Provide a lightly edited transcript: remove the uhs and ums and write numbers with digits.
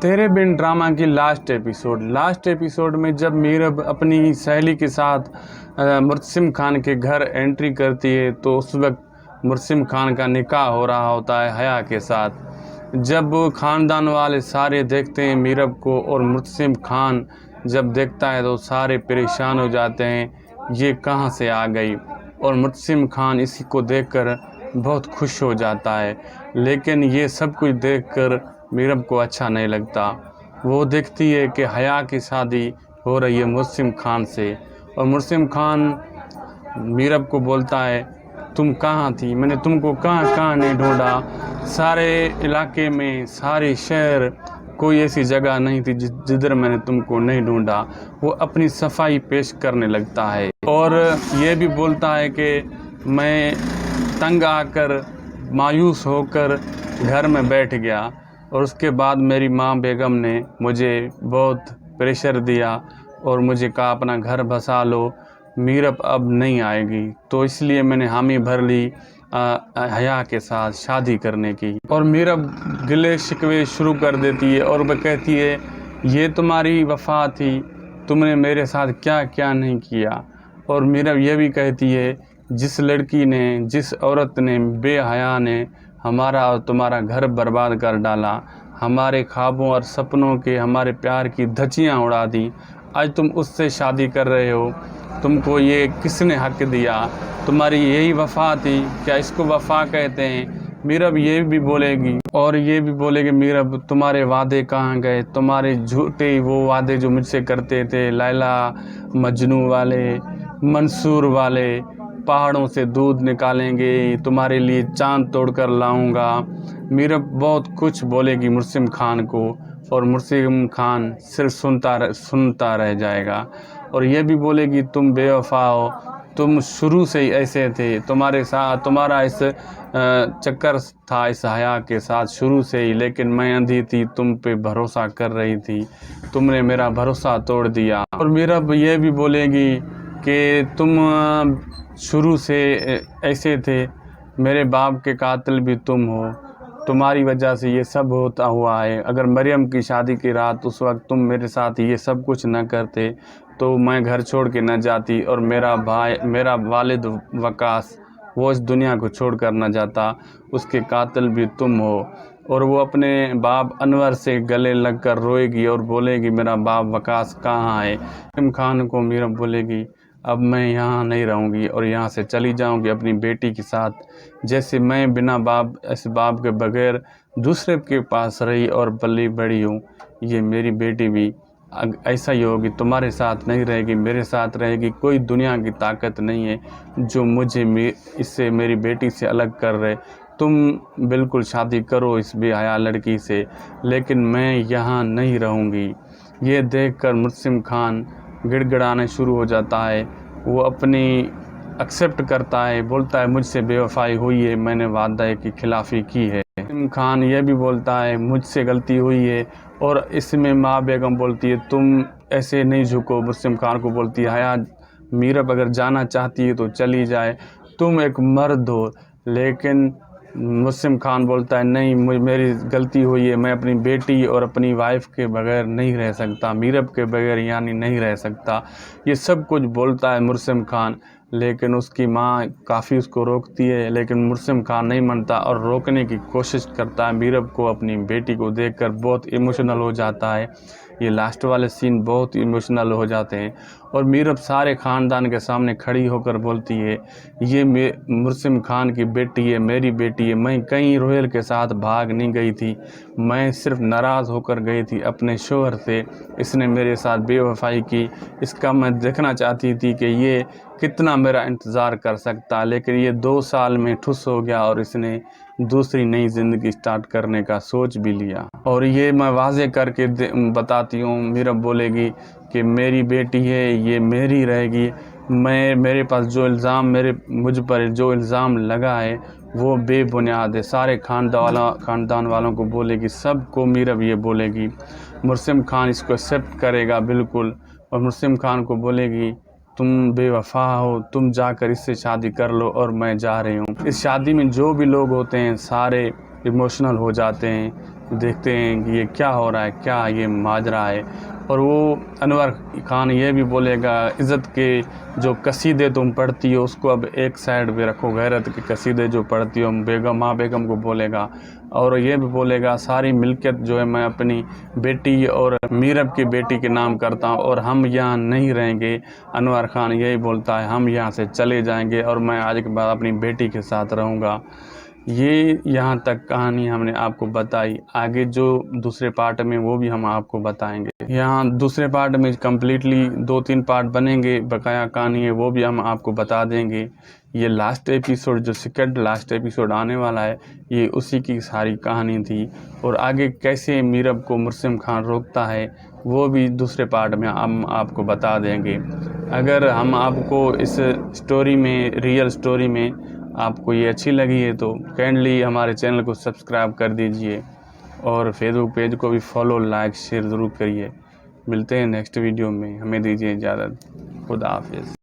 तेरे बिन ड्रामा की last episode में जब मीरब अपनी सहेली के साथ मुर्सिम खान के घर एंट्री करती है तो उस वक्त मुर्सिम खान का निकाह हो रहा होता है हया के साथ। जब ख़ानदान वाले सारे देखते हैं मीरब को और मुर्सिम खान जब देखता है तो सारे परेशान हो जाते हैं, ये कहाँ से आ गई। और मुर्सिम खान इसी को देखकर बहुत खुश हो जाता है, लेकिन ये सब कुछ देखकर मीरब को अच्छा नहीं लगता। वो देखती है कि हया की शादी हो रही है मुर्सिम खान से, और मुर्सिम खान मीरब को बोलता है तुम कहाँ थी, मैंने तुमको कहाँ कहाँ नहीं ढूंढा। सारे इलाके में, सारे शहर, कोई ऐसी जगह नहीं थी जिधर मैंने तुमको नहीं ढूंढा। वो अपनी सफाई पेश करने लगता है और ये भी बोलता है कि मैं तंग आकर, मायूस होकर घर में बैठ गया और उसके बाद मेरी माँ बेगम ने मुझे बहुत प्रेशर दिया और मुझे कहा अपना घर बसा लो, मीरब अब नहीं आएगी, तो इसलिए मैंने हामी भर ली हया के साथ शादी करने की। और मीरब गिले शिकवे शुरू कर देती है और वह कहती है ये तुम्हारी वफ़ा थी, तुमने मेरे साथ क्या क्या नहीं किया। और मीरब यह भी कहती है जिस लड़की ने, जिस औरत ने, बेहया ने हमारा और तुम्हारा घर बर्बाद कर डाला, हमारे ख्वाबों और सपनों के, हमारे प्यार की धज्जियाँ उड़ा दी, आज तुम उससे शादी कर रहे हो। तुमको ये किसने हक दिया? तुम्हारी यही वफ़ा थी क्या? इसको वफ़ा कहते हैं। मीरब ये भी बोलेगी और ये भी बोलेगी मीरब तुम्हारे वादे कहाँ गए, तुम्हारे झूठे वो वादे जो मुझसे करते थे, लैला मजनू वाले, मंसूर वाले, पहाड़ों से दूध निकालेंगे, तुम्हारे लिए चांद तोड़कर लाऊंगा। मीरब बहुत कुछ बोलेगी मुर्सिम खान को और मुर्सिम खान सिर्फ सुनता रह जाएगा। और ये भी बोलेगी तुम बेवफा हो, तुम शुरू से ही ऐसे थे, तुम्हारे साथ तुम्हारा इस चक्कर था इस हया के साथ शुरू से ही, लेकिन मैं अंधी थी, तुम पे भरोसा कर रही थी, तुमने मेरा भरोसा तोड़ दिया। और मीरब ये भी बोलेगी कि तुम शुरू से ऐसे थे, मेरे बाप के कातिल भी तुम हो, तुम्हारी वजह से ये सब होता हुआ है। अगर मरियम की शादी की रात उस वक्त तुम मेरे साथ ये सब कुछ न करते तो मैं घर छोड़ के न जाती और मेरा भाई, मेरा वालिद वकास, वो इस दुनिया को छोड़ कर न जाता, उसके कातिल भी तुम हो। और वो अपने बाप अनवर से गले लगकर रोएगी और बोलेगी मेरा बाप वकास कहाँ है। मुर्सिम खान को मीरब बोलेगी अब मैं यहाँ नहीं रहूँगी और यहाँ से चली जाऊँगी अपनी बेटी के साथ। जैसे मैं बिना बाप, ऐसे बाप के बगैर दूसरे के पास रही और पली बड़ी हूँ, ये मेरी बेटी भी ऐसा ही होगी, तुम्हारे साथ नहीं रहेगी, मेरे साथ रहेगी। कोई दुनिया की ताकत नहीं है जो मुझे इससे, मेरी बेटी से अलग कर रहे। तुम बिल्कुल शादी करो इस बेहया लड़की से, लेकिन मैं यहाँ नहीं रहूँगी। ये देखकर मुर्सिम खान गिड़गिड़ाने शुरू हो जाता है। वो अपनी एक्सेप्ट करता है, बोलता है मुझसे बेवफाई हुई है, मैंने वादा की खिलाफ़ी की है। मुर्सिम खान ये भी बोलता है मुझसे गलती हुई है। और इसमें माँ बेगम बोलती है तुम ऐसे नहीं झुको। मुर्सिम खान को बोलती है हया मीरब अगर जाना चाहती है तो चली जाए, तुम एक मर्द हो। लेकिन मुर्सिम खान बोलता है नहीं, मेरी गलती हुई है, मैं अपनी बेटी और अपनी वाइफ के बगैर नहीं रह सकता, मीरब के बगैर यानी नहीं रह सकता। ये सब कुछ बोलता है मुर्सिम खान, लेकिन उसकी माँ काफ़ी उसको रोकती है, लेकिन मुर्सिम खान नहीं मानता और रोकने की कोशिश करता है। मीरब को अपनी बेटी को देखकर बहुत इमोशनल हो जाता है। ये लास्ट वाले सीन बहुत इमोशनल हो जाते हैं और मीरब सारे ख़ानदान के सामने खड़ी होकर बोलती है ये मुर्सिम खान की बेटी है, मेरी बेटी है, मैं कहीं रोयल के साथ भाग नहीं गई थी, मैं सिर्फ नाराज़ होकर गई थी अपने शोहर से, इसने मेरे साथ बेवफाई की, इसका मैं देखना चाहती थी कि ये कितना मेरा इंतज़ार कर सकता, लेकिन ये 2 साल में ठुस हो गया और इसने दूसरी नई ज़िंदगी स्टार्ट करने का सोच भी लिया। और ये मैं वाज़े करके बताती हूँ। मीरब बोलेगी कि मेरी बेटी है, ये मेरी रहेगी, मेरे पास जो इल्ज़ाम मुझ पर जो इल्ज़ाम लगा है वो बेबुनियाद है। सारे ख़ानदान वालों को बोलेगी, सबको मीरब ये बोलेगी। मुर्सिम खान इसको एक्सेप्ट करेगा बिल्कुल और मुर्सिम खान को बोलेगी तुम बेवफा हो, तुम जाकर इससे शादी कर लो और मैं जा रही हूँ। इस शादी में जो भी लोग होते हैं सारे इमोशनल हो जाते हैं। देखते हैं कि ये क्या हो रहा है, क्या ये माजरा है। और वो अनवर खान ये भी बोलेगा, इज़्ज़त के जो कसीदे तुम पढ़ती हो उसको अब एक साइड पे रखो, गैरत के कसीदे जो पढ़ती हो बेगम, माँ बेगम को बोलेगा। और ये भी बोलेगा, सारी मिल्कियत जो है मैं अपनी बेटी और मीरब की बेटी के नाम करता हूँ और हम यहाँ नहीं रहेंगे। अनवर खान यही बोलता है, हम यहाँ से चले जाएंगे और मैं आज के बाद अपनी बेटी के साथ रहूँगा। ये यहाँ तक कहानी हमने आपको बताई। आगे जो दूसरे पार्ट में वो भी हम आपको बताएंगे। यहाँ दूसरे पार्ट में कम्प्लीटली 2-3 पार्ट बनेंगे, बकाया कहानी है वो भी हम आपको बता देंगे। ये लास्ट एपिसोड जो सेकंड लास्ट एपिसोड आने वाला है, ये उसी की सारी कहानी थी। और आगे कैसे मीरब को मुर्सिम खान रोकता है वो भी दूसरे पार्ट में हम आपको बता देंगे। अगर हम आपको इस स्टोरी में, रियल स्टोरी में आपको ये अच्छी लगी है तो काइंडली हमारे चैनल को सब्सक्राइब कर दीजिए और फेसबुक पेज को भी फॉलो, लाइक, शेयर ज़रूर करिए। मिलते हैं नेक्स्ट वीडियो में, हमें दीजिए इजाज़त। खुदा हाफिज़।